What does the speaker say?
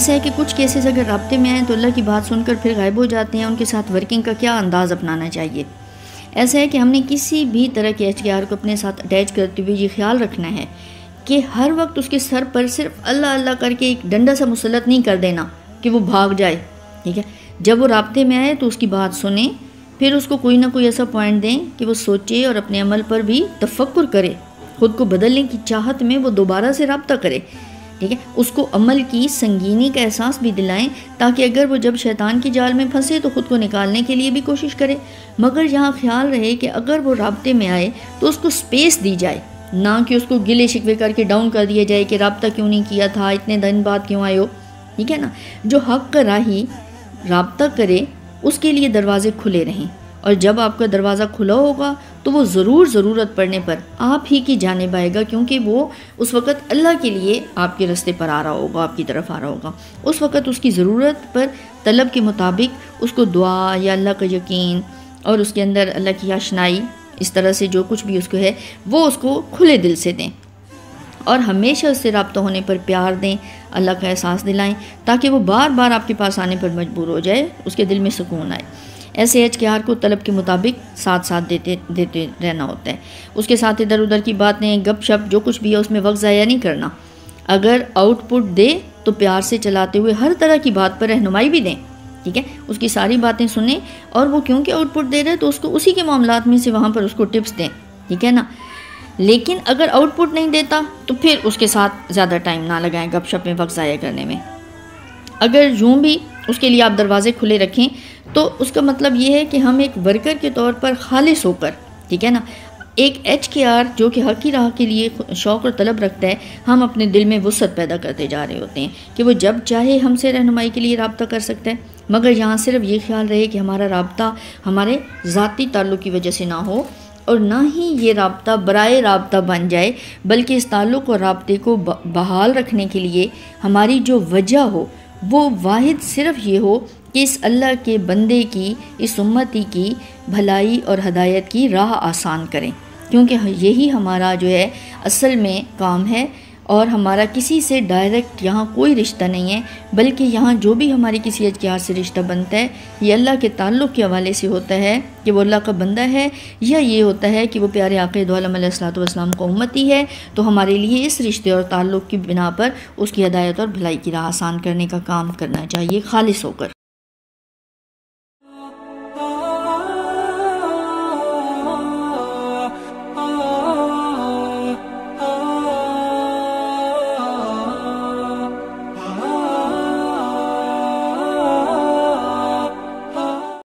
ایسا ہے کہ کچھ کیسز اگر رابطے میں آئیں تو اللہ کی بات سن کر پھر غائب ہو جاتے ہیں. ان کے ساتھ ورکنگ کا کیا انداز اپنانا چاہیے؟ ایسا ہے کہ ہم نے کسی بھی طرح کے HKR کو اپنے ساتھ اٹیچ کرتے ہوئے یہ خیال رکھنا ہے کہ ہر وقت اس کے سر پر صرف اللہ اللہ کر کے ایک ڈنڈا سا مسلط نہیں کر دینا کہ وہ بھاگ جائے. ٹھیک ہے، جب وہ رابطے میں آئے تو اس کی بات سنیں، پھر اس کو کوئی نہ کوئی ایسا پوائنٹ دیں کہ وہ سوچے اور اپنے عمل پر بھی تفکر کرے، خود کو بدلنے کی چاہت میں وہ دوبارہ سے رابطہ کرے. ٹھیک ہے، اس کو عمل کی سنگینی کا احساس بھی دلائیں تاکہ اگر وہ جب شیطان کی جال میں پھنسے تو خود کو نکالنے کے لیے بھی کوشش کرے. مگر یہاں خیال رہے کہ اگر وہ رابطے میں آئے تو اس کو سپیس دی جائے، نہ کہ اس کو گلے شکوے کر کے ڈاؤن کر دیا جائے کہ رابطہ کیوں نہیں کیا تھا، اتنے دن بعد کیوں آئے ہو. ٹھیک ہے نا، جو حق کا راہی رابطہ کرے اس کے لیے دروازے کھلے رہیں، اور جب آپ کا دروازہ کھلا ہوگا تو وہ ضرور ضرورت پڑنے پر آپ ہی کی جانب آئے گا، کیونکہ وہ اس وقت اللہ کے لیے آپ کے راستے پر آ رہا ہوگا، آپ کی طرف آ رہا ہوگا. اس وقت اس کی ضرورت پر طلب کے مطابق اس کو دعا یا اللہ کا یقین اور اس کے اندر اللہ کی آشنائی، اس طرح سے جو کچھ بھی اس کو ہے وہ اس کو کھلے دل سے دیں، اور ہمیشہ اس سے رابطہ ہونے پر پیار دیں، اللہ کا احساس دلائیں تاکہ وہ بار بار آپ کے پاس آنے پر مجبور ہو جائے، اس کے دل میں سکون آئے. ایسے HKR کو طلب کے مطابق ساتھ دیتے رہنا ہوتا ہے. اس کے ساتھ ادھر ادھر کی باتیں، گپ شپ، جو کچھ بھی ہے اس میں وقت ضائع نہیں کرنا. اگر آؤٹ پٹ دے تو پیار سے چلاتے ہوئے ہر طرح کی بات پر رہنمائی بھی دیں. ٹھیک ہے، اس کی ساری باتیں سنیں، اور وہ کیونکہ آؤٹ پٹ دے رہے تو اس کو اسی کے معاملات میں سے وہاں پر اس کو ٹپس دیں. ٹھیک ہے نا، لیکن اگر آؤٹ پٹ نہیں دیتا تو پھر اس کے ساتھ زیادہ ٹائم نہ لگائیں گپ شپ میں، وقت ضائع کرنے میں. اگر یوں بھی اس کے لیے آپ دروازے کھلے رکھیں تو اس کا مطلب یہ ہے کہ ہم ایک ورکر کے طور پر خالص ہو کر، ٹھیک ہے نا، ایک HKR جو کہ حق کی راہ کے لیے شوق اور طلب رکھتا ہے، ہم اپنے دل میں وسعت پیدا کرتے جا رہے ہوتے ہیں کہ وہ جب چاہے ہم سے رہنمائی کے لیے رابطہ کر سکتا ہے. مگر یہاں صرف یہ خیال رہے کہ ہمارا رابطہ ہمارے ذاتی تعلق کی وجہ سے نہ ہو، اور نہ ہی یہ رابطہ برائے رابطہ بن جائے، بلکہ اس تعلق اور رابطے کو بحال رکھنے کے لیے ہماری جو وجہ ہو وہ واحد صرف یہ ہو کہ اس اللہ کے بندے کی، اس امتی کی بھلائی اور ہدایت کی راہ آسان کریں، کیونکہ یہی ہمارا جو ہے اصل میں کام ہے. اور ہمارا کسی سے ڈائریکٹ یہاں کوئی رشتہ نہیں ہے، بلکہ یہاں جو بھی ہماری کسی HKR سے رشتہ بنتا ہے یہ اللہ کے تعلق کے حوالے سے ہوتا ہے کہ وہ اللہ کا بندہ ہے، یا یہ ہوتا ہے کہ وہ پیارے آقا دو عالم علیہ الصلوۃ والسلام کو امتی ہے. تو ہمارے لیے اس رشتے اور تعلق کی بنا پر اس کی ہدایت اور بھلائی کی راہ آسان کرنے کا کام کرنا چاہیے خالص ہو کر.